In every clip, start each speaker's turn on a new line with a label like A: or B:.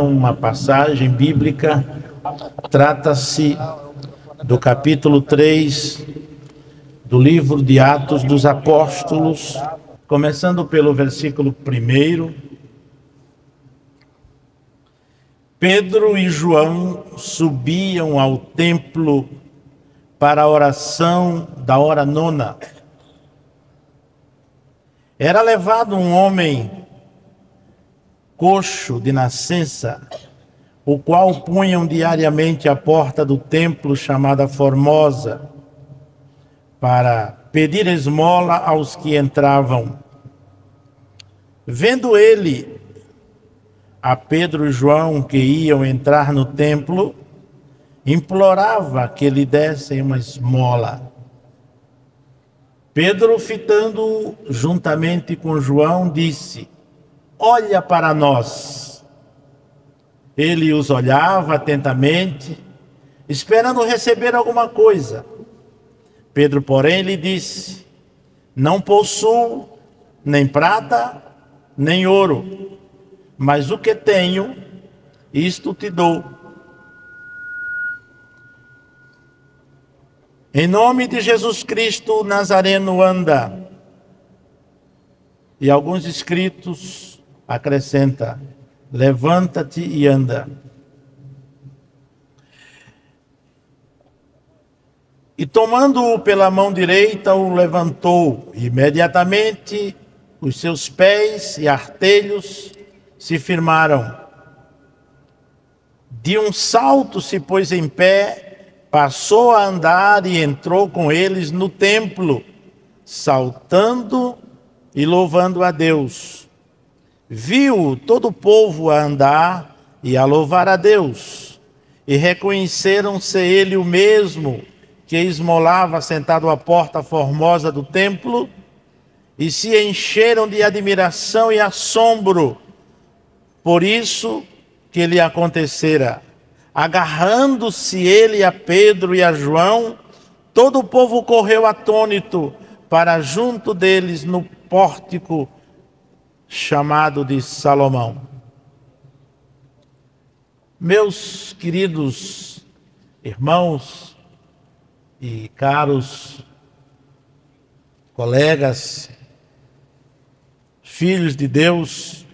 A: uma passagem bíblica, trata-se do capítulo 3 do livro de Atos dos Apóstolos, começando pelo versículo 1. Pedro e João subiam ao templo para a oração da hora nona. Era levado um homem coxo de nascença, o qual punham diariamente à porta do templo chamada Formosa, para pedir esmola aos que entravam. Vendo ele a Pedro e João que iam entrar no templo, implorava que lhe dessem uma esmola. Pedro, fitando-o juntamente com João, disse: olha para nós. Ele os olhava atentamente, esperando receber alguma coisa. Pedro, porém, lhe disse: não possuo nem prata, nem ouro, mas o que tenho, isto te dou. Em nome de Jesus Cristo Nazareno, anda. E alguns escritos acrescenta: levanta-te e anda. E tomando-o pela mão direita, o levantou. Imediatamente os seus pés e artelhos se firmaram. De um salto se pôs em pé, passou a andar e entrou com eles no templo, saltando e louvando a Deus. Viu todo o povo a andar e a louvar a Deus, e reconheceram ser ele o mesmo que esmolava sentado à porta formosa do templo, e se encheram de admiração e assombro por isso que lhe acontecera. Agarrando-se ele a Pedro e a João, todo o povo correu atônito para junto deles no pórtico chamado de Salomão. Meus queridos irmãos e caros colegas, filhos de Deus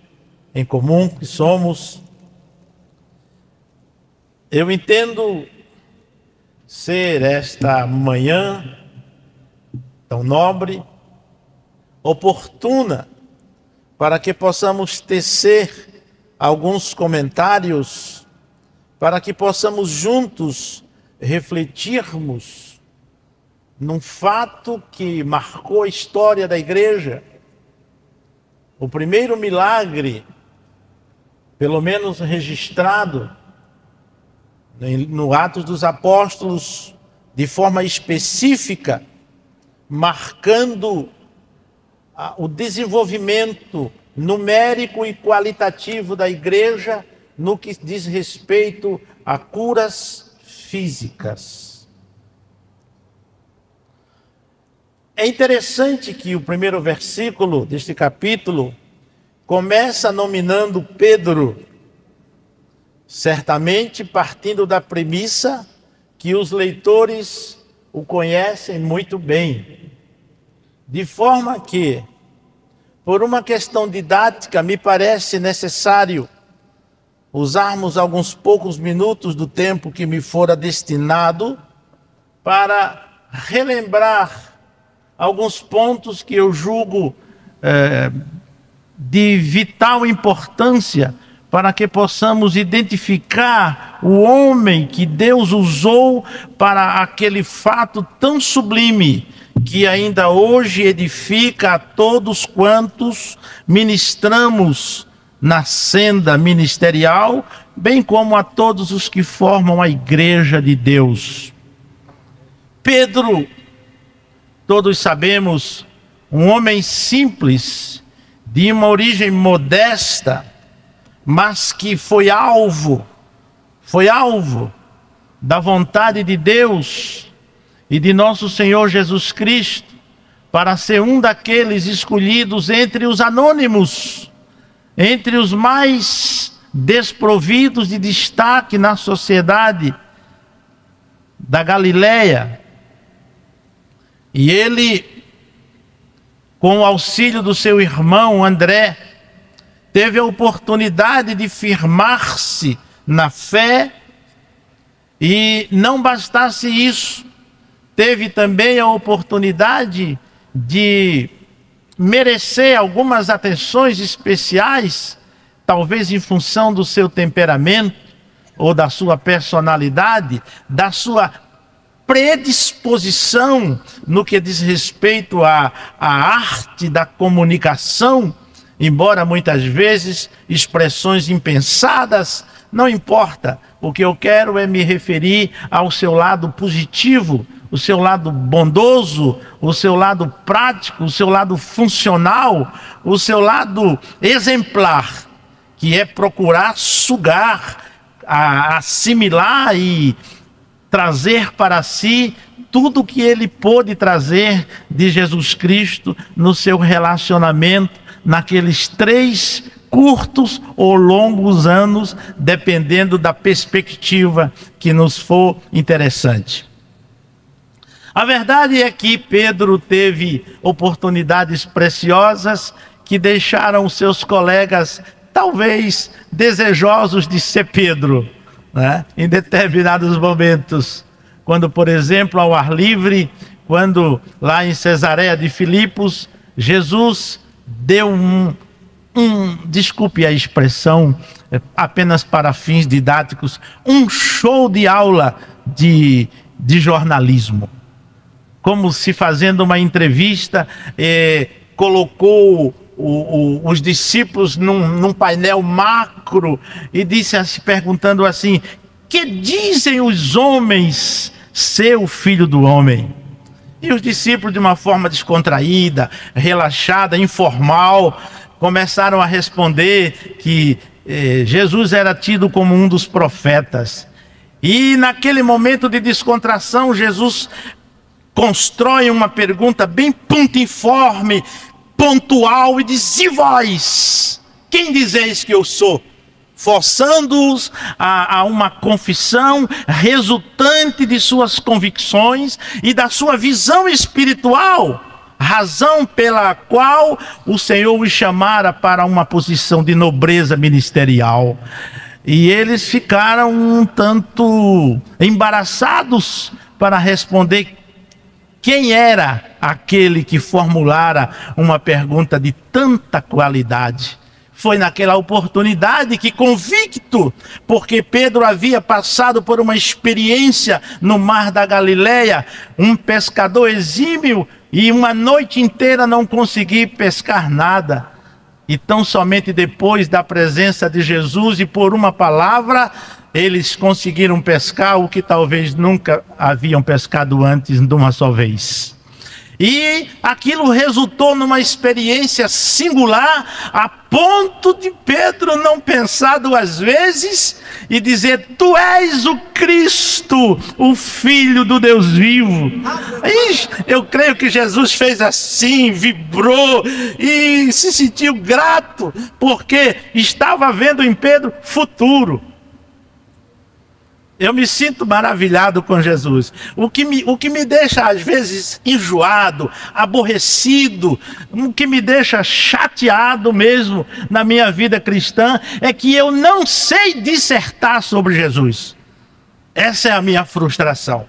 A: em comum que somos, eu entendo ser esta manhã tão nobre, oportuna, para que possamos tecer alguns comentários, para que possamos juntos refletirmos num fato que marcou a história da igreja, o primeiro milagre, pelo menos registrado, no Atos dos Apóstolos, de forma específica, marcando o desenvolvimento numérico e qualitativo da igreja no que diz respeito a curas físicas. É interessante que o primeiro versículo deste capítulo começa nominando Pedro, certamente partindo da premissa que os leitores o conhecem muito bem, de forma que, por uma questão didática, me parece necessário usarmos alguns poucos minutos do tempo que me fora destinado para relembrar alguns pontos que eu julgo de vital importância para que possamos identificar o homem que Deus usou para aquele fato tão sublime que ainda hoje edifica a todos quantos ministramos na senda ministerial, bem como a todos os que formam a igreja de Deus. Pedro, todos sabemos, um homem simples, de uma origem modesta, mas que foi alvo da vontade de Deus e de nosso Senhor Jesus Cristo, para ser um daqueles escolhidos entre os anônimos, entre os mais desprovidos de destaque na sociedade da Galileia. E ele, com o auxílio do seu irmão André, teve a oportunidade de firmar-se na fé, e não bastasse isso, teve também a oportunidade de merecer algumas atenções especiais, talvez em função do seu temperamento, ou da sua personalidade, da sua predisposição no que diz respeito à arte da comunicação, embora muitas vezes expressões impensadas, não importa. O que eu quero é me referir ao seu lado positivo, o seu lado bondoso, o seu lado prático, o seu lado funcional, o seu lado exemplar, que é procurar sugar, assimilar e trazer para si tudo o que ele pôde trazer de Jesus Cristo no seu relacionamento, naqueles 3 curtos ou longos anos, dependendo da perspectiva que nos for interessante. A verdade é que Pedro teve oportunidades preciosas que deixaram seus colegas talvez desejosos de ser Pedro, né? Em determinados momentos, quando, por exemplo, ao ar livre, quando lá em Cesareia de Filipos, Jesus deu desculpe a expressão, apenas para fins didáticos, um show de aula de jornalismo. Como se fazendo uma entrevista, colocou os discípulos num painel macro e disse assim, perguntando assim: que dizem os homens ser o Filho do Homem? E os discípulos, de uma forma descontraída, relaxada, informal, começaram a responder que Jesus era tido como um dos profetas. E naquele momento de descontração, Jesus constrói uma pergunta bem pontiforme, pontual, e diz: e vós, quem dizeis que eu sou? Forçando-os a uma confissão resultante de suas convicções e da sua visão espiritual, razão pela qual o Senhor os chamara para uma posição de nobreza ministerial. E eles ficaram um tanto embaraçados para responder quem era aquele que formulara uma pergunta de tanta qualidade. Foi naquela oportunidade que, convicto, porque Pedro havia passado por uma experiência no mar da Galileia, um pescador exímio, e uma noite inteira não consegui pescar nada. E tão somente depois da presença de Jesus e por uma palavra, eles conseguiram pescar o que talvez nunca haviam pescado antes de uma só vez. E aquilo resultou numa experiência singular, a ponto de Pedro não pensar 2 vezes e dizer: tu és o Cristo, o Filho do Deus vivo. Eu creio que Jesus fez assim, vibrou e se sentiu grato, porque estava vendo em Pedro futuro. Eu me sinto maravilhado com Jesus. O que me deixa às vezes enjoado, aborrecido, o que me deixa chateado mesmo na minha vida cristã, é que eu não sei dissertar sobre Jesus. Essa é a minha frustração.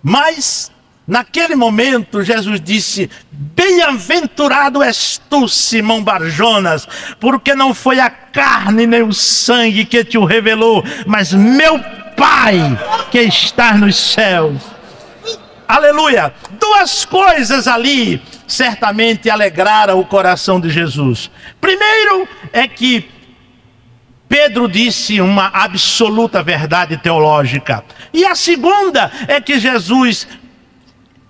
A: Mas naquele momento Jesus disse: bem-aventurado és tu, Simão Barjonas, porque não foi a carne nem o sangue que te o revelou, mas meu Pai que está nos céus. Aleluia! 2 coisas ali certamente alegraram o coração de Jesus. Primeiro é que Pedro disse uma absoluta verdade teológica. E a segunda é que Jesus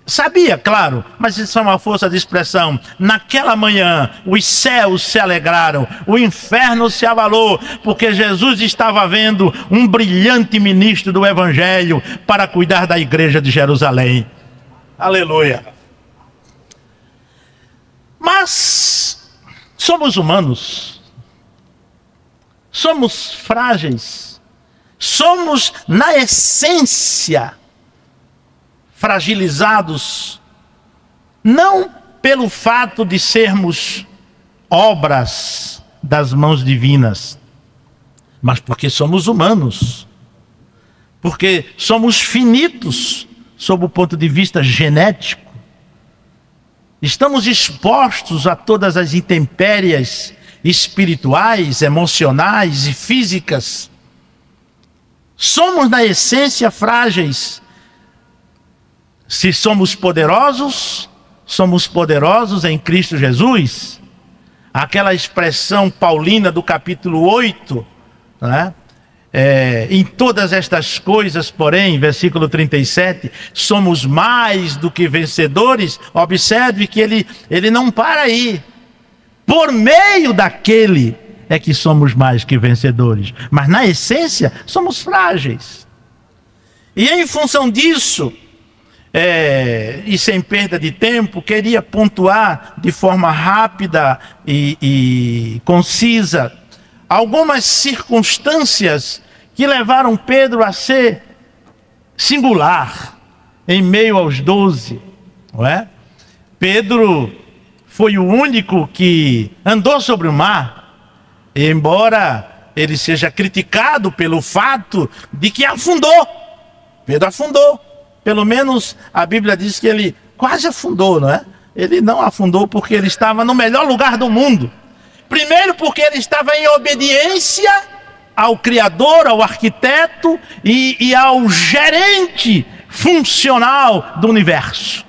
A: sabia, claro, mas isso é uma força de expressão. Naquela manhã, os céus se alegraram, o inferno se abalou, porque Jesus estava vendo um brilhante ministro do Evangelho para cuidar da igreja de Jerusalém. Aleluia! Mas somos humanos. somos frágeis. Somos, na essência, fragilizados, não pelo fato de sermos obras das mãos divinas, mas porque somos humanos, porque somos finitos sob o ponto de vista genético. Estamos expostos a todas as intempéries espirituais, emocionais e físicas. Somos, na essência, frágeis. Se somos poderosos em Cristo Jesus. Aquela expressão paulina do capítulo 8, né? Em todas estas coisas, porém, versículo 37, somos mais do que vencedores. Observe que ele não para aí. Por meio daquele é que somos mais que vencedores. Mas na essência, somos frágeis. E em função disso, e sem perda de tempo, queria pontuar de forma rápida e concisa algumas circunstâncias que levaram Pedro a ser singular em meio aos 12, não é? Pedro foi o único que andou sobre o mar, e embora ele seja criticado pelo fato de que afundou. Pedro afundou. Pelo menos a Bíblia diz que ele quase afundou, não é? Ele não afundou porque ele estava no melhor lugar do mundo. Primeiro porque ele estava em obediência ao Criador, ao arquiteto e ao gerente funcional do universo,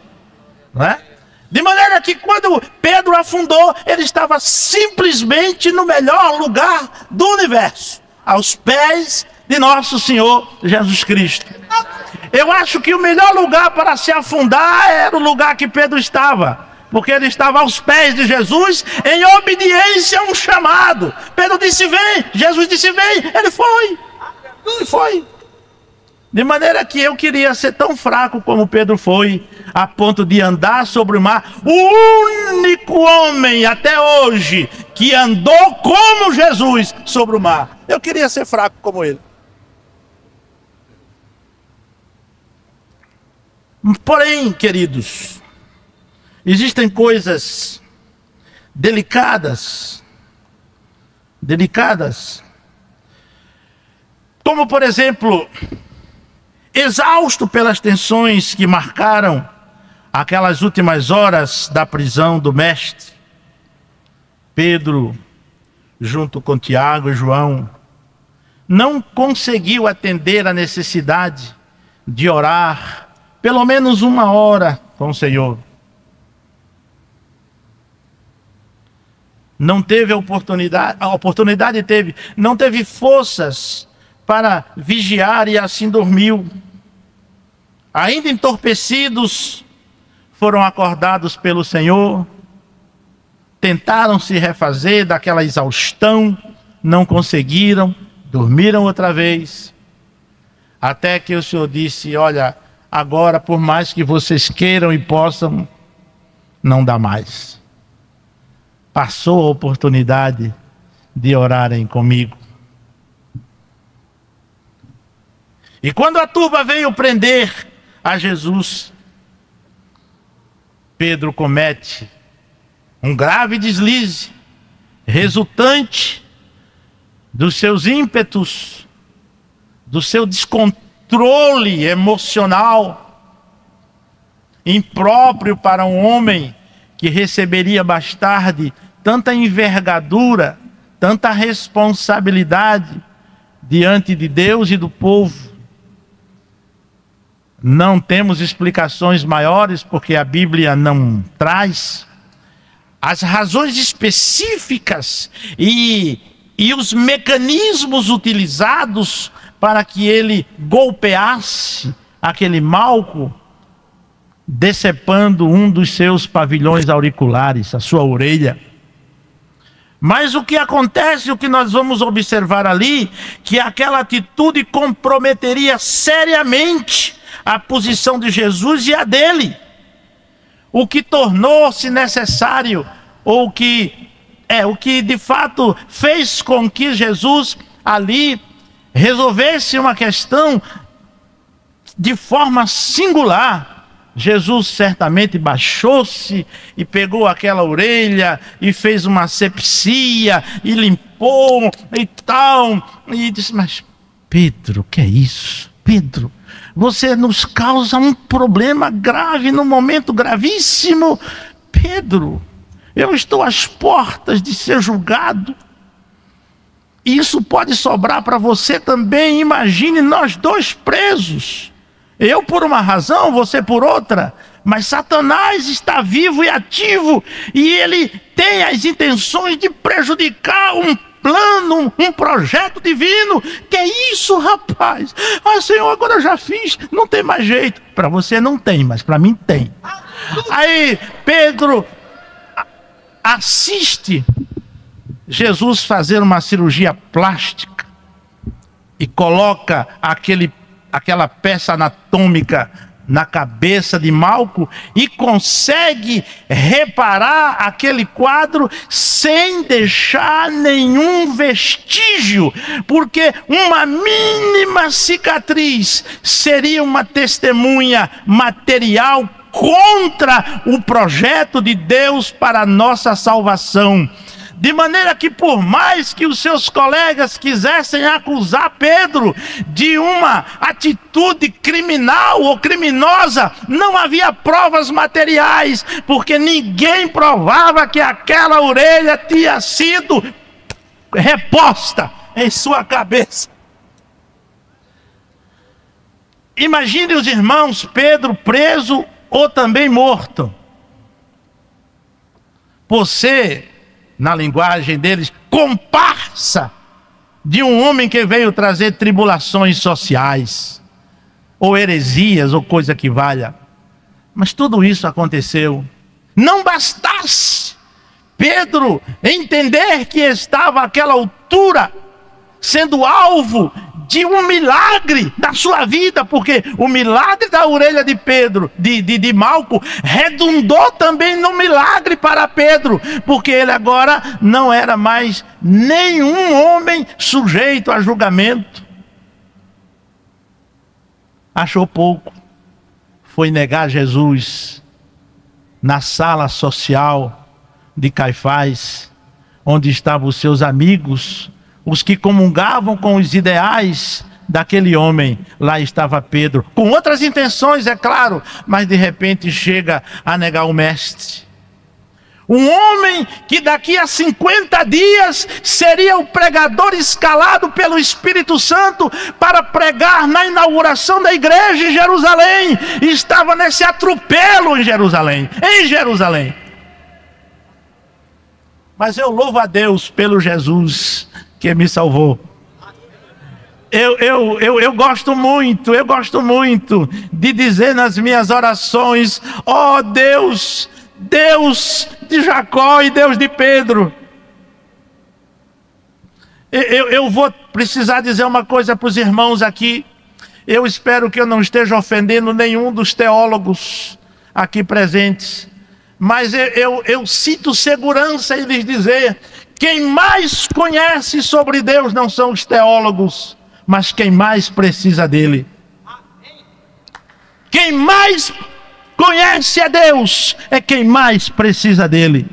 A: não é? De maneira que quando Pedro afundou, ele estava simplesmente no melhor lugar do universo, aos pés de nosso Senhor Jesus Cristo. Eu acho que o melhor lugar para se afundar era o lugar que Pedro estava, porque ele estava aos pés de Jesus, em obediência a um chamado. Pedro disse, vem. Jesus disse, vem. Ele foi. Ele foi. De maneira que eu queria ser tão fraco como Pedro foi, a ponto de andar sobre o mar. O único homem até hoje que andou como Jesus sobre o mar. Eu queria ser fraco como ele. Porém, queridos, existem coisas delicadas, como por exemplo, exausto pelas tensões que marcaram aquelas últimas horas da prisão do mestre, Pedro, junto com Tiago e João, não conseguiu atender a necessidade de orar pelo menos 1 hora com o Senhor. Não teve a oportunidade teve, não teve forças para vigiar e assim dormiu. Ainda entorpecidos, foram acordados pelo Senhor, tentaram se refazer daquela exaustão, não conseguiram, dormiram outra vez, até que o Senhor disse, olha, agora por mais que vocês queiram e possam, não dá mais. Passou a oportunidade de orarem comigo. E quando a turba veio prender a Jesus, Pedro comete um grave deslize, resultante dos seus ímpetos, do seu descontrole emocional, impróprio para um homem que receberia mais tarde tanta envergadura, tanta responsabilidade diante de Deus e do povo. Não temos explicações maiores, porque a Bíblia não traz as razões específicas e os mecanismos utilizados para que ele golpeasse aquele Malco, decepando um dos seus pavilhões auriculares, a sua orelha. Mas o que acontece, o que nós vamos observar ali, que aquela atitude comprometeria seriamente a posição de Jesus e a dele. O que tornou-se necessário, ou que o que de fato fez com que Jesus ali resolvesse uma questão de forma singular. Jesus certamente baixou-se e pegou aquela orelha e fez uma asepsia e limpou e tal, e disse: mas Pedro, o que é isso? Pedro, você nos causa um problema grave num momento gravíssimo. Pedro, eu estou às portas de ser julgado. E isso pode sobrar para você também. Imagine nós dois presos. Eu por uma razão, você por outra. Mas Satanás está vivo e ativo. E ele tem as intenções de prejudicar um plano, um projeto divino. Que é isso, rapaz? Ah, Senhor, agora eu já fiz, não tem mais jeito. Para você não tem, mas para mim tem. Aí Pedro assiste Jesus fazer uma cirurgia plástica e coloca aquela peça anatômica na cabeça de Malco e consegue reparar aquele quadro sem deixar nenhum vestígio, porque uma mínima cicatriz seria uma testemunha material contra o projeto de Deus para a nossa salvação. De maneira que, por mais que os seus colegas quisessem acusar Pedro de uma atitude criminal ou criminosa, não havia provas materiais, porque ninguém provava que aquela orelha tinha sido reposta em sua cabeça. Imagine os irmãos Pedro preso ou também morto. Você, na linguagem deles, comparsa de um homem que veio trazer tribulações sociais, ou heresias, ou coisa que valha. Mas tudo isso aconteceu. Não bastasse Pedro entender que estava àquela altura, sendo alvo de um milagre da sua vida, porque o milagre da orelha de Pedro, de Malco, redundou também no milagre para Pedro, porque ele agora não era mais nenhum homem sujeito a julgamento. Achou pouco, foi negar Jesus na sala social de Caifás, onde estavam os seus amigos, os que comungavam com os ideais daquele homem. Lá estava Pedro, com outras intenções, é claro, mas de repente chega a negar o mestre. Um homem que daqui a 50 dias seria o pregador escalado pelo Espírito Santo para pregar na inauguração da igreja em Jerusalém, e estava nesse atropelo em Jerusalém. Mas eu louvo a Deus pelo Jesus que me salvou. Eu gosto muito de dizer nas minhas orações: ó Deus, Deus de Jacó e Deus de Pedro. Eu vou precisar dizer uma coisa para os irmãos aqui. Eu espero que eu não esteja ofendendo nenhum dos teólogos aqui presentes, mas eu sinto segurança em lhes dizer: quem mais conhece sobre Deus não são os teólogos, mas quem mais precisa dele. Quem mais conhece a Deus é quem mais precisa dele.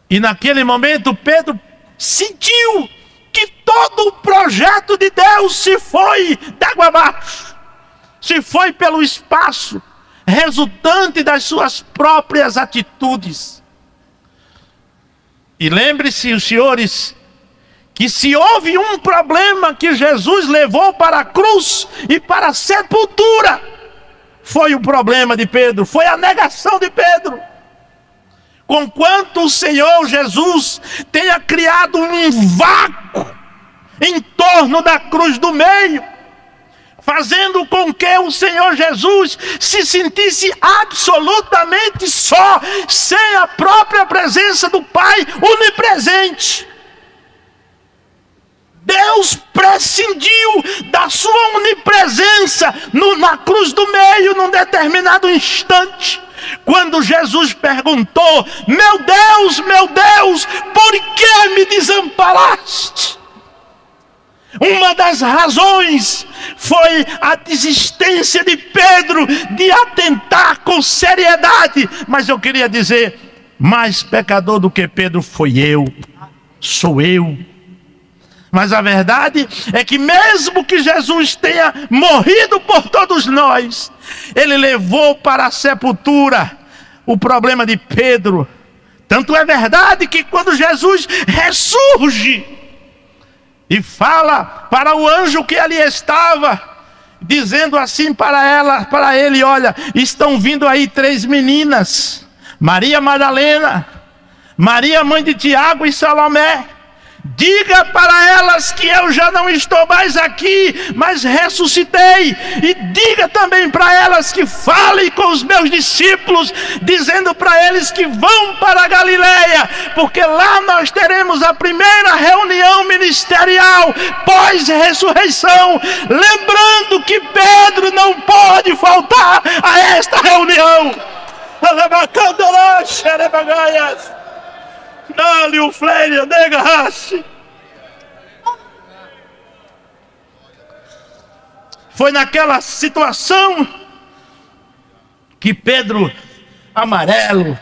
A: E naquele momento Pedro sentiu que todo o projeto de Deus se foi d'água abaixo, se foi pelo espaço, resultante das suas próprias atitudes. E lembre-se, os senhores, que se houve um problema que Jesus levou para a cruz e para a sepultura, foi o problema de Pedro, foi a negação de Pedro. Conquanto o Senhor Jesus tenha criado um vácuo em torno da cruz do meio, fazendo com que o Senhor Jesus se sentisse absolutamente só, sem a própria presença do Pai onipresente. Deus prescindiu da sua onipresença na cruz do meio, num determinado instante, quando Jesus perguntou: meu Deus, por que me desamparaste? Uma das razões foi a desistência de Pedro de atentar com seriedade. Mas eu queria dizer, mais pecador do que Pedro sou eu. Mas a verdade é que mesmo que Jesus tenha morrido por todos nós, ele levou para a sepultura o problema de Pedro. Tanto é verdade que quando Jesus ressurge e fala para o anjo que ali estava, dizendo assim para ele: olha, estão vindo aí 3 meninas, Maria Madalena, Maria mãe de Tiago e Salomé. Diga para elas que eu já não estou mais aqui, mas ressuscitei. E diga também para elas que falem com os meus discípulos, dizendo para eles que vão para a Galileia, porque lá nós teremos a primeira reunião ministerial pós-ressurreição. Lembrando que Pedro não pode faltar a esta reunião. Dá-lhe o fleire, nega-se. Foi naquela situação que Pedro, amarelo,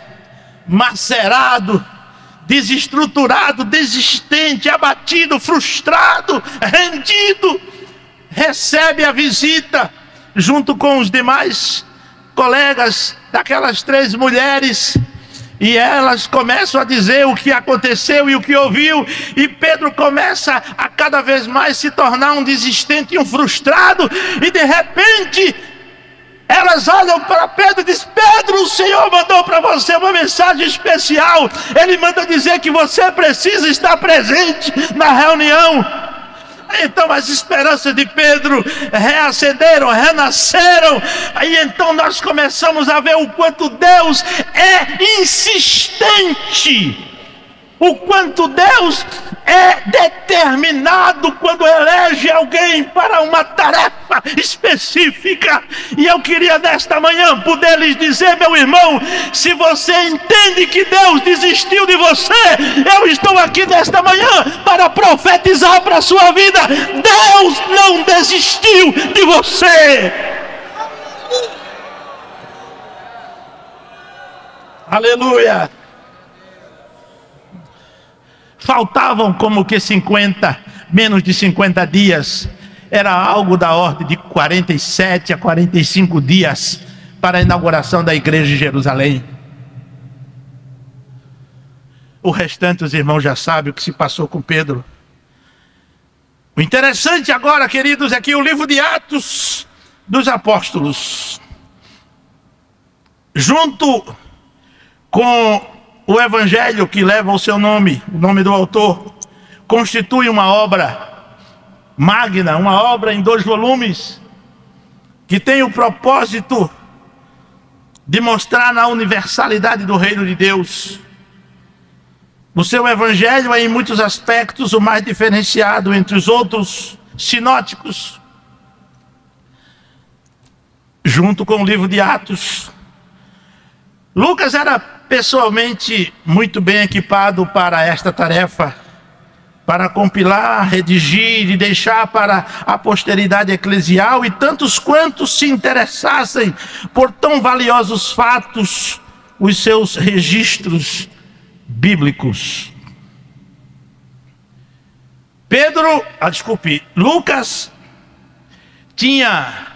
A: macerado, desestruturado, desistente, abatido, frustrado, rendido, recebe a visita junto com os demais colegas daquelas 3 mulheres. E elas começam a dizer o que aconteceu e o que ouviu. E Pedro começa a cada vez mais se tornar um desistente e um frustrado. E de repente, elas olham para Pedro e dizem: Pedro, o Senhor mandou para você uma mensagem especial. Ele manda dizer que você precisa estar presente na reunião. Então as esperanças de Pedro reacenderam, renasceram. Aí então nós começamos a ver o quanto Deus é insistente, o quanto Deus é determinado quando elege alguém para uma tarefa específica. E eu queria nesta manhã poder lhes dizer: meu irmão, se você entende que Deus desistiu de você, eu estou aqui nesta manhã para profetizar para a sua vida: Deus não desistiu de você. Aleluia. Faltavam como que menos de 50 dias. Era algo da ordem de 47 a 45 dias para a inauguração da igreja de Jerusalém. O restante os irmãos já sabem o que se passou com Pedro. O interessante agora, queridos, é que o livro de Atos dos Apóstolos, junto com o evangelho que leva o seu nome, o nome do autor, constitui uma obra magna, uma obra em 2 volumes, que tem o propósito de mostrar na universalidade do reino de Deus. O seu evangelho é em muitos aspectos o mais diferenciado entre os outros sinóticos, junto com o livro de Atos. Lucas era pessoalmente muito bem equipado para esta tarefa, para compilar, redigir e deixar para a posteridade eclesial e tantos quantos se interessassem por tão valiosos fatos, os seus registros bíblicos. Lucas tinha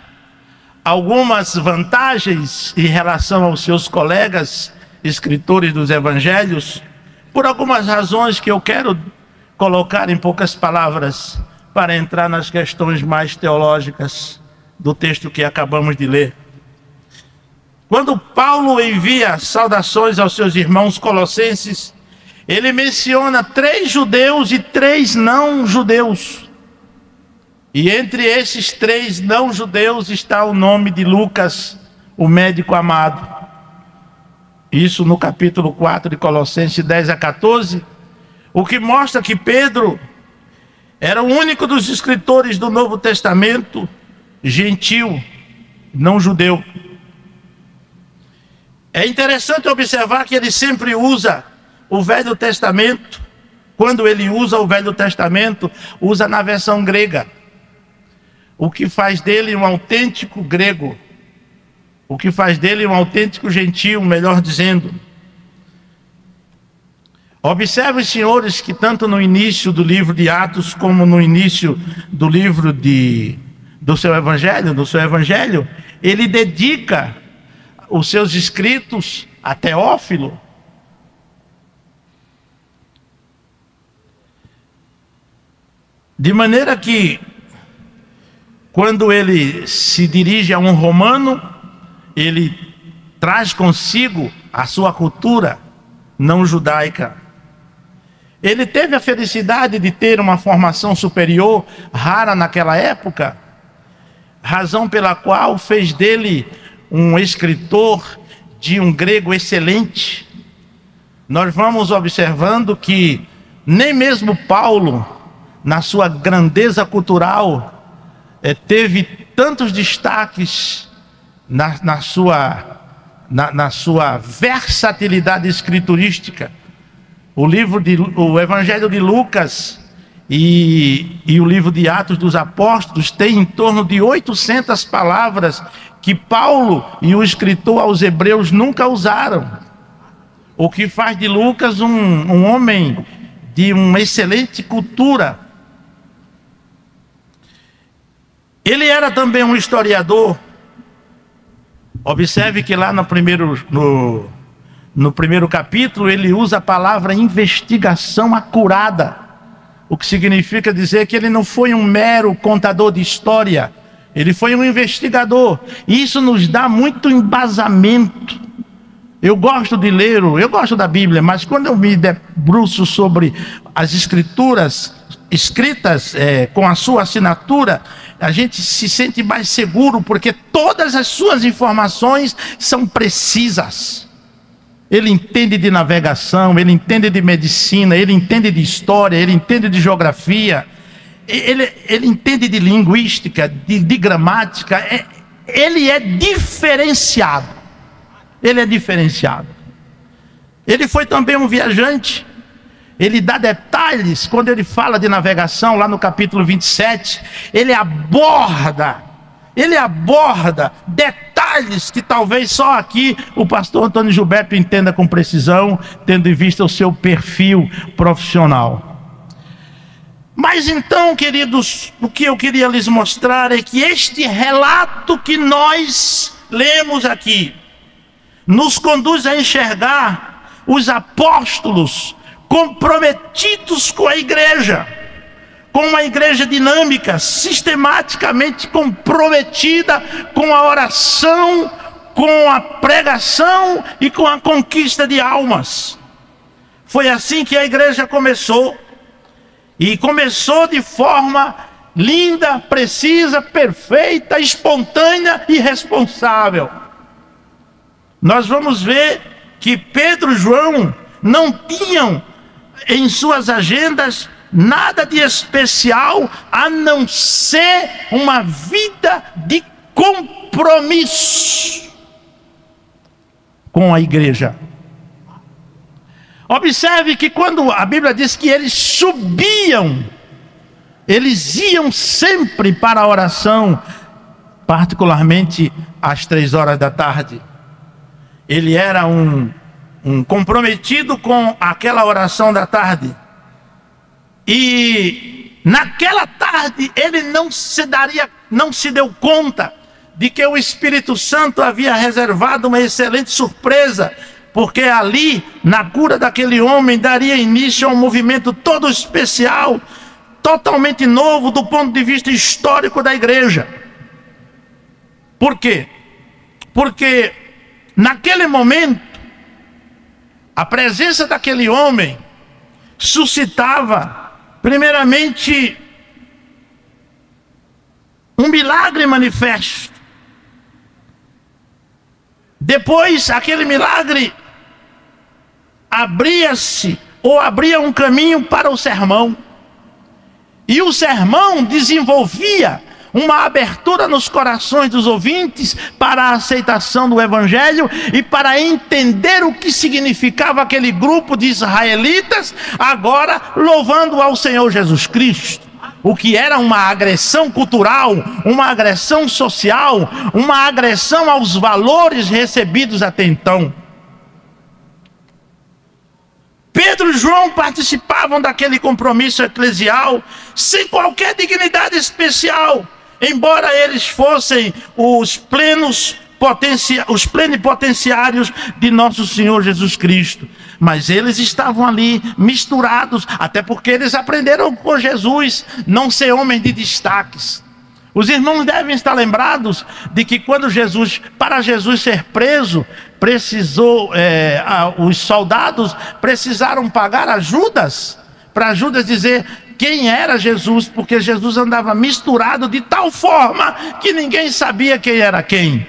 A: algumas vantagens em relação aos seus colegas escritores dos evangelhos, por algumas razões que eu quero colocar em poucas palavras, para entrar nas questões mais teológicas do texto que acabamos de ler. Quando Paulo envia saudações aos seus irmãos colossenses, ele menciona 3 judeus e 3 não judeus. E entre esses 3 não judeus está o nome de Lucas, o médico amado. Isso no capítulo 4 de Colossenses 10 a 14, o que mostra que Pedro Era o único dos escritores do Novo Testamento gentil, não judeu. É interessante observar que ele sempre usa o Velho Testamento. Quando ele usa o Velho Testamento, usa na versão grega, o que faz dele um autêntico grego, o que faz dele um autêntico gentil, melhor dizendo. Observe, senhores, que tanto no início do livro de Atos, como no início do livro do seu evangelho, ele dedica os seus escritos a Teófilo. De maneira que, quando ele se dirige a um romano, ele traz consigo a sua cultura não judaica. Ele teve a felicidade de ter uma formação superior, rara naquela época, razão pela qual fez dele um escritor de um grego excelente. Nós vamos observando que nem mesmo Paulo, na sua grandeza cultural, teve tantos destaques na sua versatilidade escriturística. O Evangelho de Lucas e o livro de Atos dos Apóstolos tem em torno de 800 palavras que Paulo e o escritor aos Hebreus nunca usaram. O que faz de Lucas um homem de uma excelente cultura. Ele era também um historiador. Observe que lá no primeiro capítulo ele usa a palavra investigação acurada, o que significa dizer que ele não foi um mero contador de história, ele foi um investigador. E isso nos dá muito embasamento. Eu gosto de ler, eu gosto da Bíblia, mas quando eu me debruço sobre as escrituras escritas com a sua assinatura, a gente se sente mais seguro, porque todas as suas informações são precisas. Ele entende de navegação, ele entende de medicina, ele entende de história, ele entende de geografia, ele entende de linguística, de gramática. Ele é diferenciado. Ele é diferenciado. Ele foi também um viajante. Ele dá detalhes, quando ele fala de navegação, lá no capítulo 27, ele aborda detalhes que talvez só aqui o pastor Antônio Gilberto entenda com precisão, tendo em vista o seu perfil profissional. Mas então, queridos, o que eu queria lhes mostrar é que este relato que nós lemos aqui nos conduz a enxergar os apóstolos comprometidos com a igreja, com uma igreja dinâmica, sistematicamente comprometida com a oração, com a pregação e com a conquista de almas. Foi assim que a igreja começou, e começou de forma linda, precisa, perfeita, espontânea e responsável. Nós vamos ver que Pedro e João não tinham em suas agendas nada de especial, a não ser uma vida de compromisso com a igreja. Observe que quando a Bíblia diz que eles subiam, eles iam sempre para a oração, particularmente às 3 horas da tarde. Ele era um comprometido com aquela oração da tarde. E naquela tarde ele não se deu conta de que o Espírito Santo havia reservado uma excelente surpresa, porque ali, na cura daquele homem, daria início a um movimento todo especial, totalmente novo do ponto de vista histórico da igreja. Por quê? Porque naquele momento a presença daquele homem suscitava primeiramente um milagre manifesto. Depois aquele milagre abria um caminho para o sermão. E o sermão desenvolvia uma abertura nos corações dos ouvintes para a aceitação do Evangelho e para entender o que significava aquele grupo de israelitas, agora louvando ao Senhor Jesus Cristo. O que era uma agressão cultural, uma agressão social, uma agressão aos valores recebidos até então. Pedro e João participavam daquele compromisso eclesial sem qualquer dignidade especial, embora eles fossem os plenipotenciários de nosso Senhor Jesus Cristo. Mas eles estavam ali misturados, até porque eles aprenderam com Jesus não ser homens de destaques. Os irmãos devem estar lembrados de que quando para Jesus ser preso, os soldados precisaram pagar a Judas, para Judas dizer quem era Jesus, porque Jesus andava misturado de tal forma que ninguém sabia quem era quem.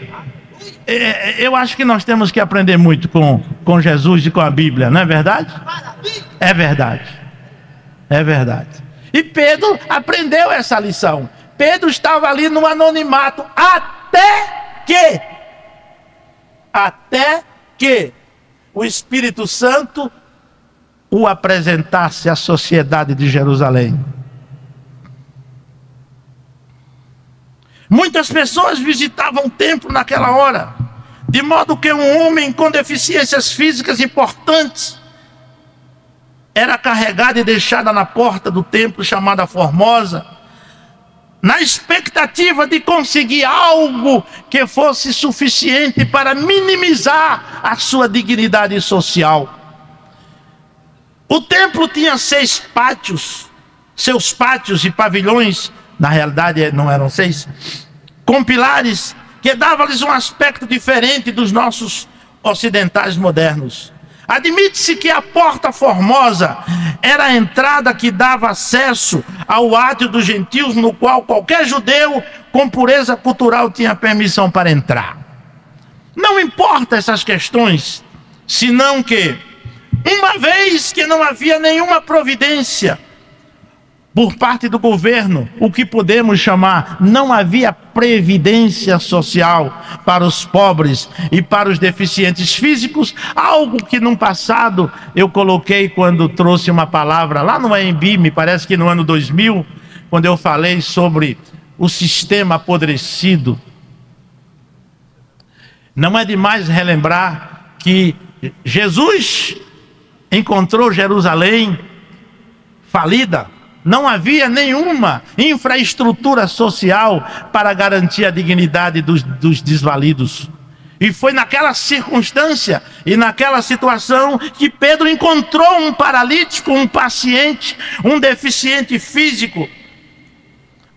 A: Eu acho que nós temos que aprender muito com Jesus e com a Bíblia, não é verdade? É verdade. É verdade. E Pedro aprendeu essa lição. Pedro estava ali no anonimato até que o Espírito Santo o apresentasse à sociedade de Jerusalém. Muitas pessoas visitavam o templo naquela hora, de modo que um homem com deficiências físicas importantes era carregado e deixado na porta do templo chamada Formosa, na expectativa de conseguir algo que fosse suficiente para minimizar a sua dignidade social. O templo tinha 6 pátios, seus pátios e pavilhões, na realidade não eram 6, com pilares que davam-lhes um aspecto diferente dos nossos ocidentais modernos. Admite-se que a Porta Formosa era a entrada que dava acesso ao átrio dos gentios, no qual qualquer judeu com pureza cultural tinha permissão para entrar. Não importa essas questões, senão que, uma vez que não havia nenhuma providência por parte do governo, o que podemos chamar, não havia previdência social para os pobres e para os deficientes físicos, algo que no passado eu coloquei quando trouxe uma palavra lá no AMB, me parece que no ano 2000, quando eu falei sobre o sistema apodrecido. Não é demais relembrar que Jesus encontrou Jerusalém falida. Não havia nenhuma infraestrutura social para garantir a dignidade dos desvalidos. E foi naquela circunstância e naquela situação que Pedro encontrou um paralítico, um paciente, um deficiente físico.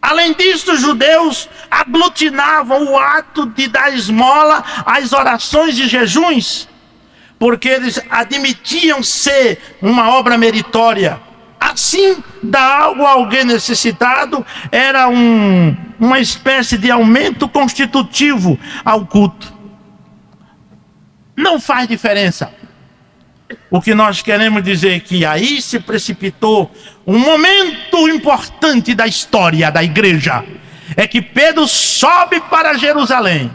A: Além disso, os judeus aglutinavam o ato de dar esmola às orações e jejuns, porque eles admitiam ser uma obra meritória. Assim, dar algo a alguém necessitado era uma espécie de aumento constitutivo ao culto. Não faz diferença. O que nós queremos dizer é que aí se precipitou um momento importante da história da igreja. É que Pedro sobe para Jerusalém,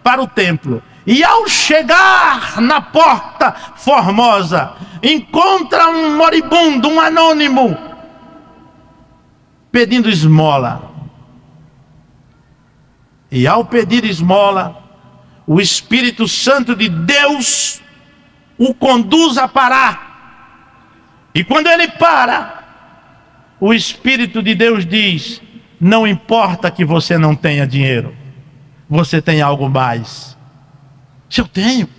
A: para o templo. E ao chegar na Porta Formosa, encontra um moribundo, um anônimo, pedindo esmola. E ao pedir esmola, o Espírito Santo de Deus o conduz a parar. E quando ele para, o Espírito de Deus diz: não importa que você não tenha dinheiro, você tem algo mais. Se eu tenho,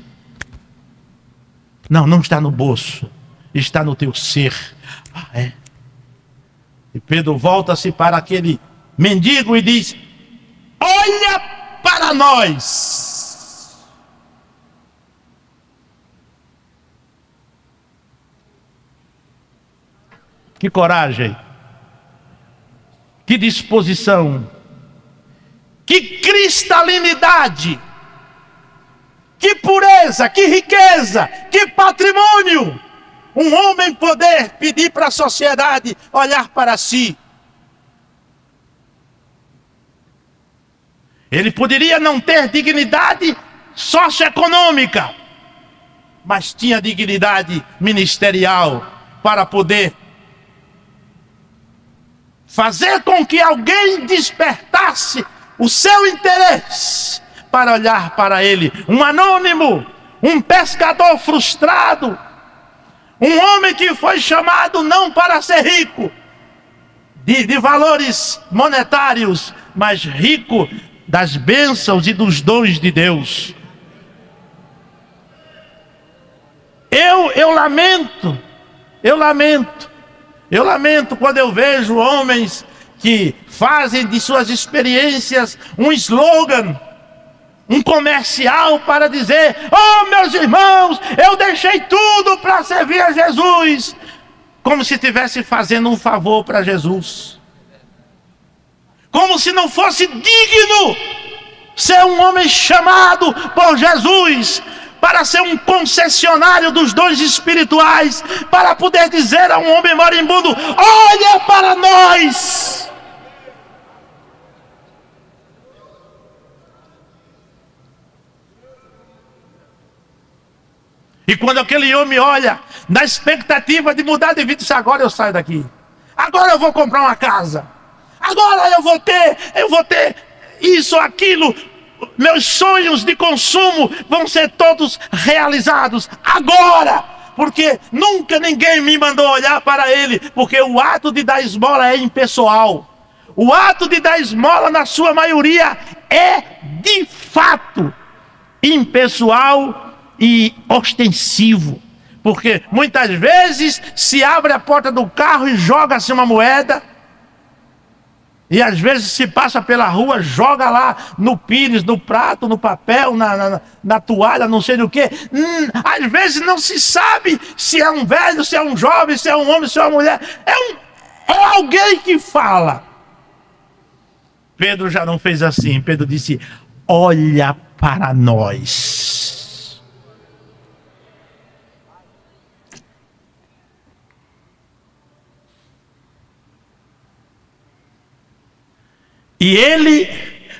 A: não está no bolso, está no teu ser. É. E Pedro volta-se para aquele mendigo e diz: olha para nós. Que coragem, que disposição, que cristalinidade, que pureza, que riqueza, que patrimônio. Um homem poder pedir para a sociedade olhar para si. Ele poderia não ter dignidade socioeconômica, mas tinha dignidade ministerial para poder fazer com que alguém despertasse o seu interesse para olhar para ele. Um anônimo, um pescador frustrado, um homem que foi chamado não para ser rico de valores monetários, mas rico das bênçãos e dos dons de Deus. Eu lamento quando eu vejo homens que fazem de suas experiências um slogan, um comercial para dizer: oh, meus irmãos, eu deixei tudo para servir a Jesus, como se estivesse fazendo um favor para Jesus, como se não fosse digno ser um homem chamado por Jesus para ser um concessionário dos dons espirituais, para poder dizer a um homem moribundo: olha para nós. E quando aquele homem olha, na expectativa de mudar de vida, diz: agora eu saio daqui, agora eu vou comprar uma casa, agora eu vou ter isso, aquilo, meus sonhos de consumo vão ser todos realizados agora, porque nunca ninguém me mandou olhar para ele, porque o ato de dar esmola é impessoal. O ato de dar esmola, na sua maioria, é de fato impessoal e ostensivo, porque muitas vezes se abre a porta do carro e joga-se uma moeda, e às vezes se passa pela rua, joga lá no pires, no prato, no papel, na toalha, não sei do que. Às vezes não se sabe se é um velho, se é um jovem, se é um homem, se é uma mulher. É alguém que fala. Pedro já não fez assim. Pedro disse: olha para nós. E ele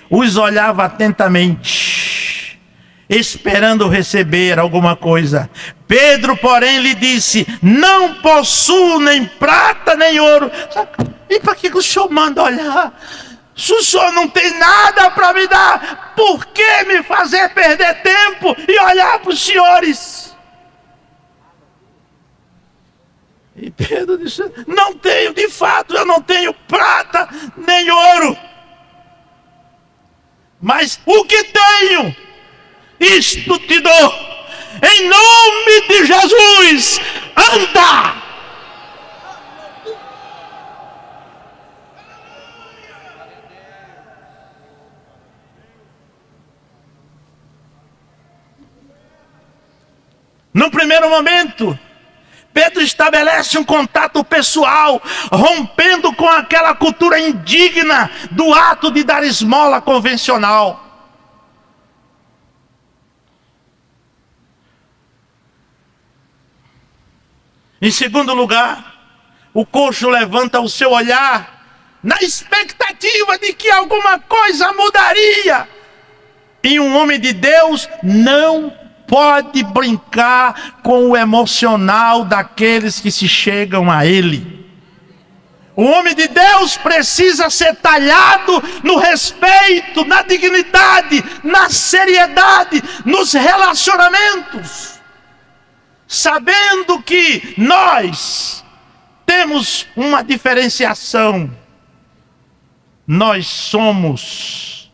A: os olhava atentamente, esperando receber alguma coisa. Pedro, porém, lhe disse: não possuo nem prata nem ouro. E para que o senhor manda olhar? Se o senhor não tem nada para me dar, por que me fazer perder tempo e olhar para os senhores? E Pedro disse: não tenho, de fato, eu não tenho prata nem ouro. Mas o que tenho, isto te dou. Em nome de Jesus, anda! No primeiro momento, Pedro estabelece um contato pessoal, rompendo com aquela cultura indigna do ato de dar esmola convencional. Em segundo lugar, o coxo levanta o seu olhar na expectativa de que alguma coisa mudaria. E um homem de Deus não pode brincar com o emocional daqueles que se chegam a ele. O homem de Deus precisa ser talhado no respeito, na dignidade, na seriedade, nos relacionamentos, sabendo que nós temos uma diferenciação. Nós somos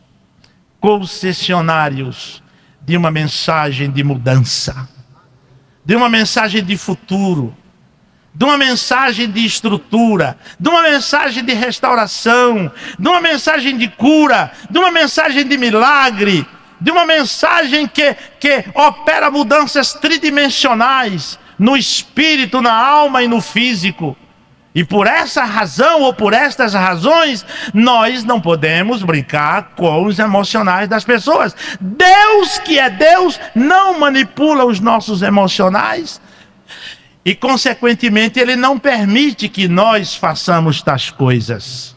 A: concessionários de uma mensagem de mudança, de uma mensagem de futuro, de uma mensagem de estrutura, de uma mensagem de restauração, de uma mensagem de cura, de uma mensagem de milagre, de uma mensagem que opera mudanças tridimensionais no espírito, na alma e no físico. E por essa razão, ou por estas razões, nós não podemos brincar com os emocionais das pessoas. Deus, que é Deus, não manipula os nossos emocionais. E, consequentemente, Ele não permite que nós façamos tais coisas.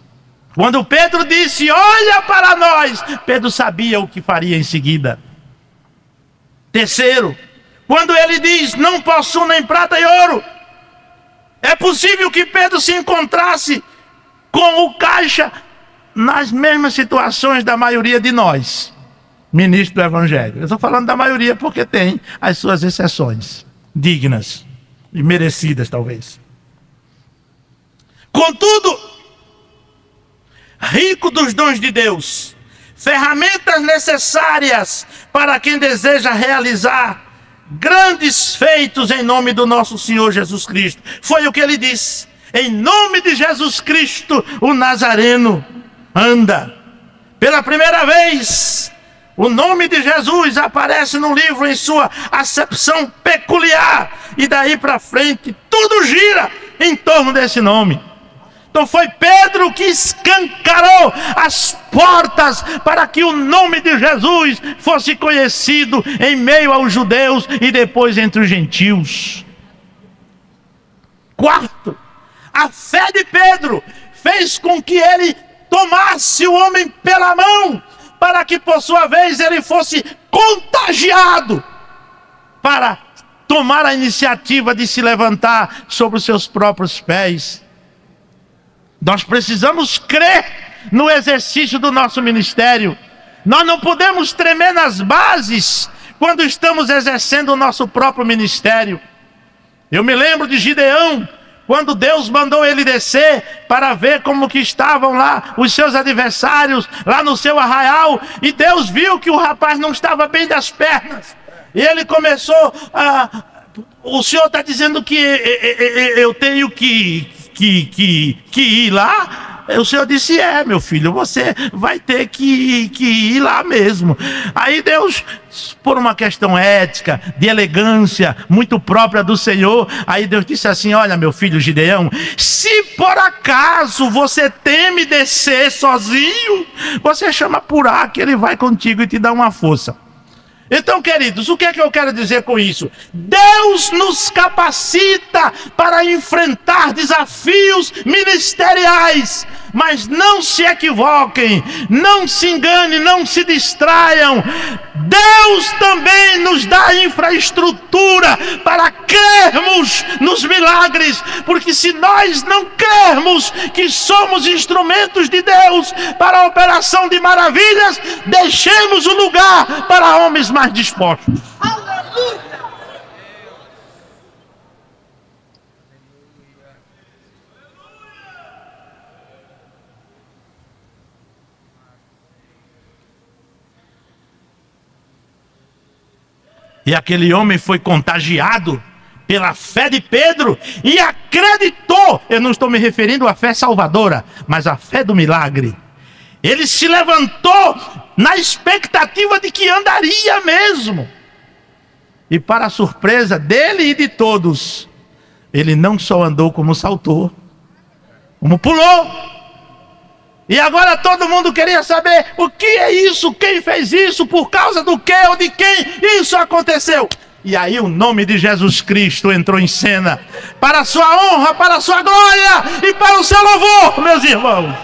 A: Quando Pedro disse, olha para nós, Pedro sabia o que faria em seguida. Terceiro, quando ele diz, não possuo nem prata e ouro, é possível que Pedro se encontrasse com o caixa nas mesmas situações da maioria de nós, ministros do Evangelho. Eu estou falando da maioria porque tem as suas exceções, dignas e merecidas talvez. Contudo, rico dos dons de Deus, ferramentas necessárias para quem deseja realizar grandes feitos em nome do nosso Senhor Jesus Cristo. Foi o que ele disse. Em nome de Jesus Cristo, o Nazareno anda. Pela primeira vez, o nome de Jesus aparece no livro em sua acepção peculiar. E daí para frente, tudo gira em torno desse nome. Então foi Pedro que escancarou as portas para que o nome de Jesus fosse conhecido em meio aos judeus e depois entre os gentios. Quarto, a fé de Pedro fez com que ele tomasse o homem pela mão, para que por sua vez ele fosse contagiado para tomar a iniciativa de se levantar sobre os seus próprios pés. Nós precisamos crer no exercício do nosso ministério. Nós não podemos tremer nas bases quando estamos exercendo o nosso próprio ministério. Eu me lembro de Gideão, quando Deus mandou ele descer para ver como que estavam lá os seus adversários, lá no seu arraial, e Deus viu que o rapaz não estava bem das pernas, e ele começou a... O Senhor está dizendo que eu tenho que ir lá? O Senhor disse, meu filho, você vai ter que ir lá mesmo. Aí Deus, por uma questão ética, de elegância, muito própria do Senhor, aí Deus disse assim, olha meu filho Gideão, se por acaso você teme descer sozinho, você chama Purá, que ele vai contigo e te dá uma força. Então, queridos, o que é que eu quero dizer com isso? Deus nos capacita para enfrentar desafios ministeriais, mas não se equivoquem, não se enganem, não se distraiam. Deus também nos dá infraestrutura para crermos nos milagres, porque se nós não crermos que somos instrumentos de Deus para a operação de maravilhas, deixemos o lugar para homens mais dispostos. Aleluia! E aquele homem foi contagiado pela fé de Pedro e acreditou. Eu não estou me referindo à fé salvadora, mas à fé do milagre. Ele se levantou na expectativa de que andaria mesmo. E para a surpresa dele e de todos, ele não só andou como saltou, como pulou. E agora todo mundo queria saber o que é isso, quem fez isso, por causa do que ou de quem isso aconteceu. E aí o nome de Jesus Cristo entrou em cena, para a sua honra, para a sua glória e para o seu louvor, meus irmãos.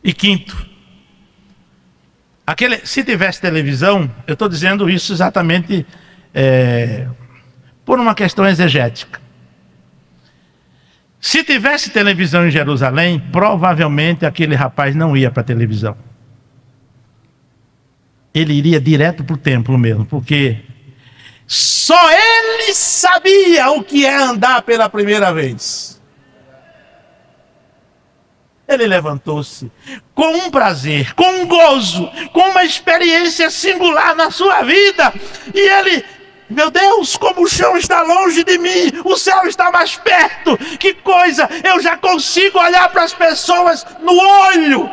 A: E quinto, se tivesse televisão, eu estou dizendo isso exatamente por uma questão exegética. Se tivesse televisão em Jerusalém, provavelmente aquele rapaz não ia para a televisão. Ele iria direto para o templo mesmo, porque só ele sabia o que é andar pela primeira vez. Ele levantou-se com um prazer, com um gozo, com uma experiência singular na sua vida. E ele, meu Deus, como o chão está longe de mim, o céu está mais perto. Que coisa, eu já consigo olhar para as pessoas no olho.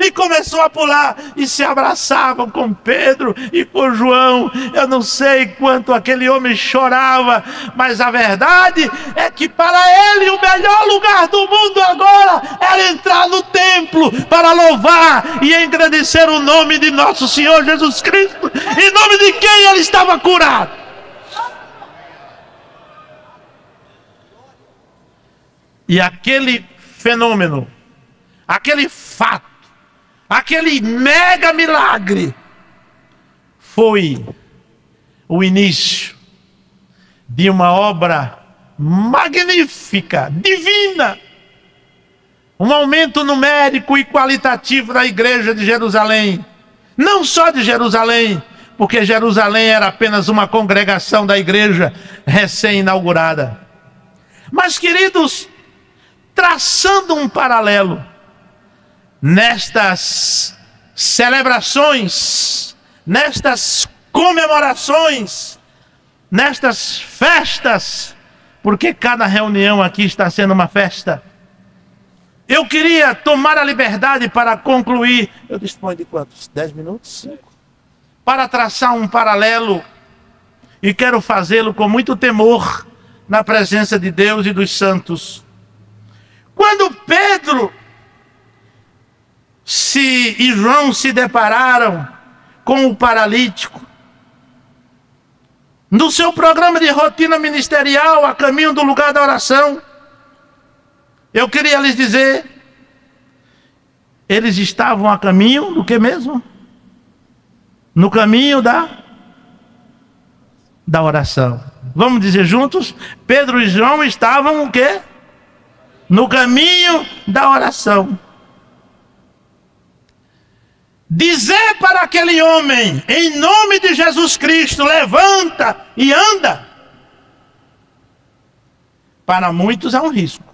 A: E começou a pular e se abraçavam com Pedro e com João. Eu não sei quanto aquele homem chorava, mas a verdade é que para ele o melhor lugar do mundo agora era entrar no templo para louvar e engrandecer o nome de nosso Senhor Jesus Cristo, em nome de quem ele estava curado. E aquele fenômeno, aquele fato, aquele mega milagre foi o início de uma obra magnífica, divina. Um aumento numérico e qualitativo da igreja de Jerusalém. Não só de Jerusalém, porque Jerusalém era apenas uma congregação da igreja recém-inaugurada. Mas, queridos, traçando um paralelo, nestas celebrações, nestas comemorações, nestas festas, porque cada reunião aqui está sendo uma festa, eu queria tomar a liberdade para concluir. Eu disponho de quantos? 10 minutos? 5? Para traçar um paralelo, e quero fazê-lo com muito temor na presença de Deus e dos santos. Quando Pedro e João se depararam com o paralítico, no seu programa de rotina ministerial, a caminho do lugar da oração, eu queria lhes dizer, eles estavam a caminho do que mesmo? No caminho da oração. Vamos dizer juntos? Pedro e João estavam o quê? No caminho da oração. Dizer para aquele homem, em nome de Jesus Cristo, levanta e anda, para muitos é um risco.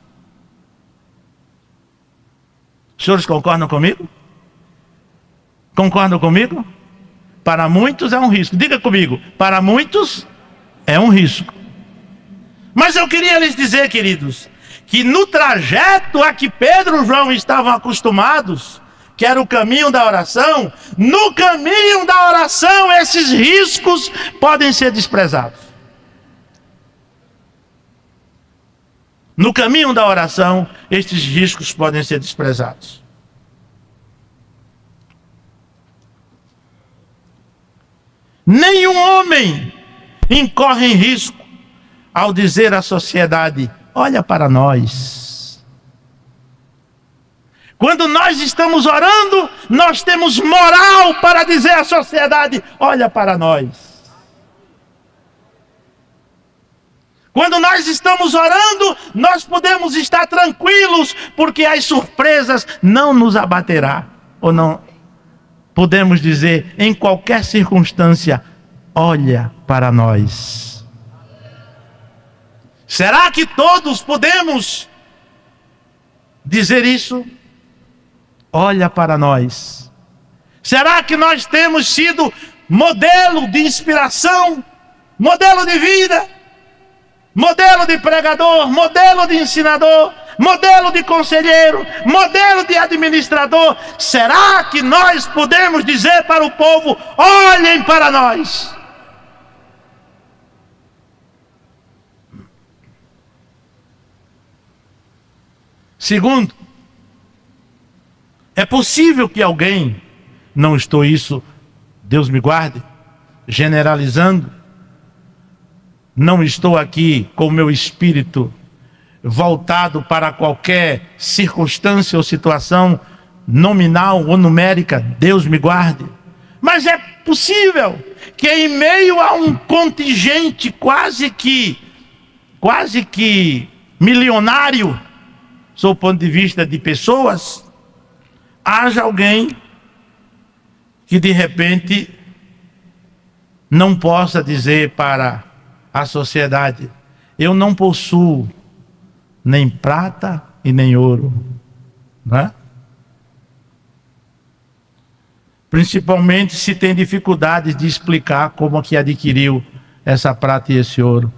A: Os senhores concordam comigo? Concordam comigo? Para muitos é um risco. Diga comigo, para muitos é um risco. Mas eu queria lhes dizer, queridos, que no trajeto a que Pedro e João estavam acostumados, que era o caminho da oração, no caminho da oração esses riscos podem ser desprezados. No caminho da oração, estes riscos podem ser desprezados. Nenhum homem incorre em risco ao dizer à sociedade, olha para nós. Quando nós estamos orando, nós temos moral para dizer à sociedade, olha para nós. Quando nós estamos orando, nós podemos estar tranquilos, porque as surpresas não nos abaterá. Ou não podemos dizer, em qualquer circunstância, olha para nós. Será que todos podemos dizer isso? Olha para nós. Será que nós temos sido modelo de inspiração, modelo de vida, modelo de pregador, modelo de ensinador, modelo de conselheiro, modelo de administrador? Será que nós podemos dizer para o povo, olhem para nós? Segundo, é possível que alguém, não estou isso, Deus me guarde, generalizando, não estou aqui com o meu espírito voltado para qualquer circunstância ou situação nominal ou numérica, Deus me guarde. Mas é possível que em meio a um contingente quase que milionário, sob o ponto de vista de pessoas, haja alguém que de repente não possa dizer para a sociedade, eu não possuo nem prata e nem ouro, né? Principalmente se tem dificuldades de explicar como que adquiriu essa prata e esse ouro.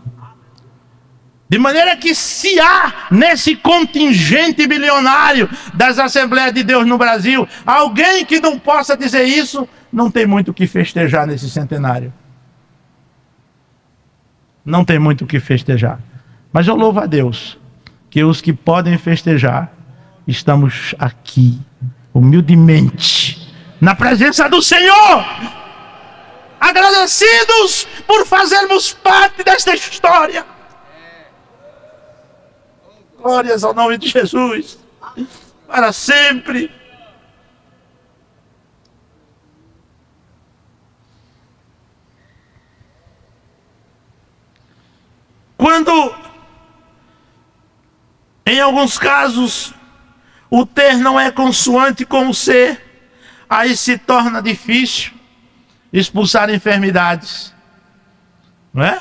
A: De maneira que se há nesse contingente bilionário das Assembleias de Deus no Brasil alguém que não possa dizer isso, não tem muito o que festejar nesse centenário. Não tem muito o que festejar. Mas eu louvo a Deus que os que podem festejar, estamos aqui, humildemente, na presença do Senhor, agradecidos por fazermos parte desta história. Glórias ao nome de Jesus, para sempre. Quando, em alguns casos, o ter não é consoante com o ser, aí se torna difícil expulsar enfermidades, não é?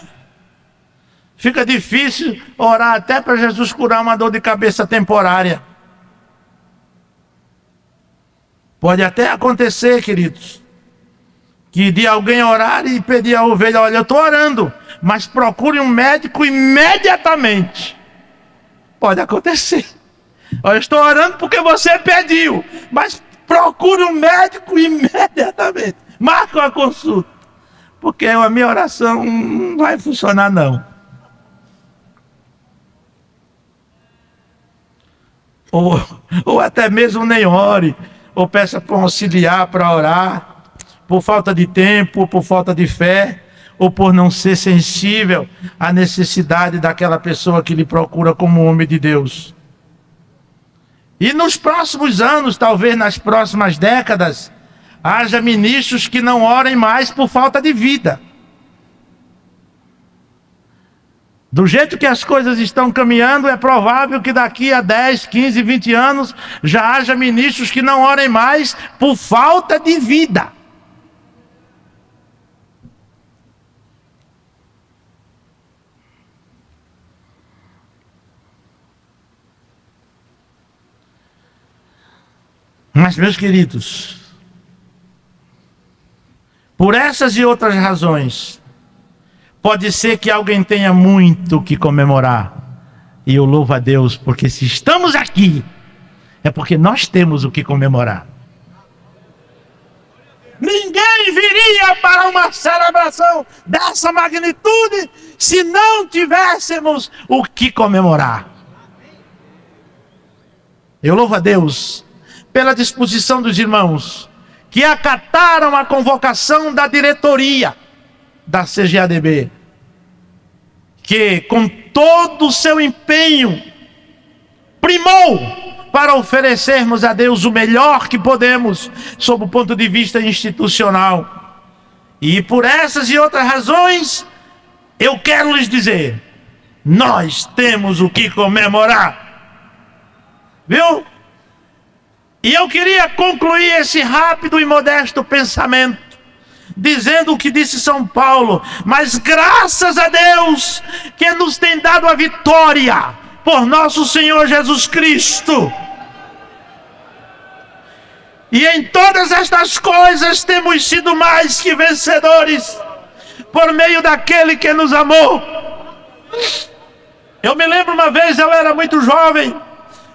A: Fica difícil orar até para Jesus curar uma dor de cabeça temporária. Pode até acontecer, queridos, que de alguém orar e pedir à ovelha: olha, eu estou orando, mas procure um médico imediatamente. Pode acontecer. Olha, eu estou orando porque você pediu, mas procure um médico imediatamente. Marca uma consulta, porque a minha oração não vai funcionar não. Ou até mesmo nem ore, ou peça para um auxiliar para orar, por falta de tempo, por falta de fé, ou por não ser sensível à necessidade daquela pessoa que lhe procura como homem de Deus. E nos próximos anos, talvez nas próximas décadas, haja ministros que não orem mais por falta de vida. Do jeito que as coisas estão caminhando, é provável que daqui a 10, 15, 20 anos já haja ministros que não orem mais por falta de vida. Mas, meus queridos, por essas e outras razões, pode ser que alguém tenha muito que comemorar. E eu louvo a Deus, porque se estamos aqui, é porque nós temos o que comemorar. Ninguém viria para uma celebração dessa magnitude se não tivéssemos o que comemorar. Eu louvo a Deus pela disposição dos irmãos que acataram a convocação da diretoria da CGADB, que com todo o seu empenho primou para oferecermos a Deus o melhor que podemos sob o ponto de vista institucional. E por essas e outras razões, eu quero lhes dizer, nós temos o que comemorar. Viu? E eu queria concluir esse rápido e modesto pensamento dizendo o que disse São Paulo: mas graças a Deus que nos tem dado a vitória por nosso Senhor Jesus Cristo. E em todas estas coisas temos sido mais que vencedores por meio daquele que nos amou. Eu me lembro uma vez, eu era muito jovem,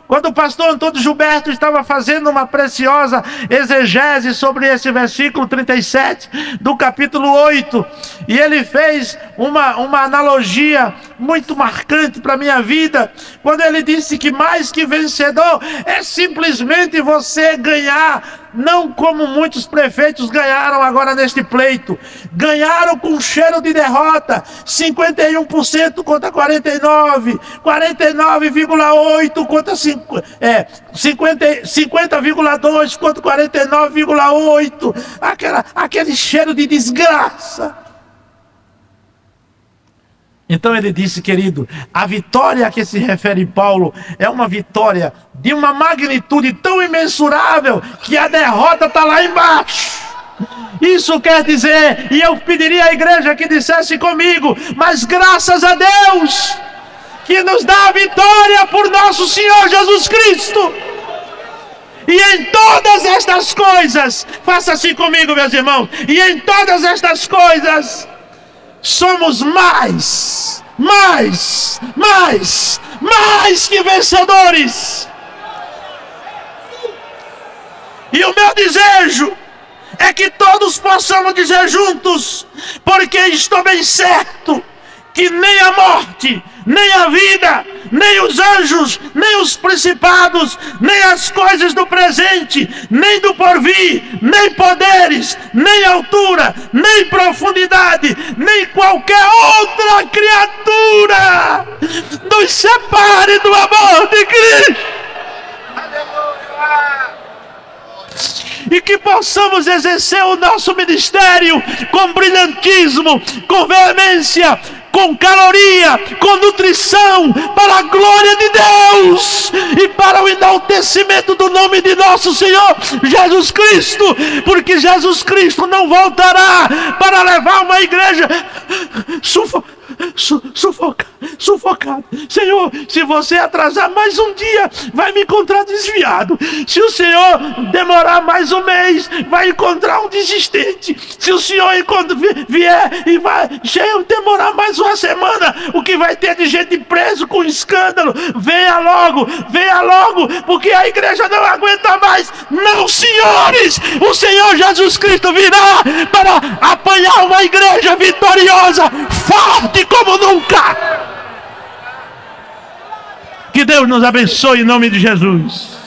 A: quando o pastor Antônio Gilberto estava fazendo uma preciosa exegese sobre esse versículo 37 do capítulo 8, e ele fez uma analogia muito marcante para a minha vida, quando ele disse que mais que vencedor é simplesmente você ganhar, não como muitos prefeitos ganharam agora neste pleito, ganharam com cheiro de derrota, 51% contra 49%, 49,8% contra 50,2% contra 49,8%, aquele cheiro de desgraça. Então ele disse, querido, a vitória a que se refere Paulo é uma vitória de uma magnitude tão imensurável que a derrota está lá embaixo. Isso quer dizer, e eu pediria à igreja que dissesse comigo, mas graças a Deus que nos dá a vitória por nosso Senhor Jesus Cristo. E em todas estas coisas, faça assim comigo, meus irmãos, e em todas estas coisas somos mais mais que vencedores. E o meu desejo é que todos possamos dizer juntos, porque estou bem certo que nem a morte, nem a vida, nem os anjos, nem os principados, nem as coisas do presente, nem do porvir, nem poderes, nem altura, nem profundidade, nem qualquer outra criatura nos separe do amor de Cristo. E que possamos exercer o nosso ministério com brilhantismo, com veemência, com caloria, com nutrição, para a glória de Deus e para o enaltecimento do nome de nosso Senhor Jesus Cristo, porque Jesus Cristo não voltará para levar uma igreja sufocado. Senhor, se você atrasar mais um dia, vai me encontrar desviado. Se o Senhor demorar mais um mês, vai encontrar um desistente. Se o Senhor vier e vai demorar mais uma semana, o que vai ter de gente preso com escândalo? Venha logo, porque a igreja não aguenta mais. Não, senhores, o Senhor Jesus Cristo virá para apanhar uma igreja vitoriosa, forte como nunca. Que Deus nos abençoe em nome de Jesus.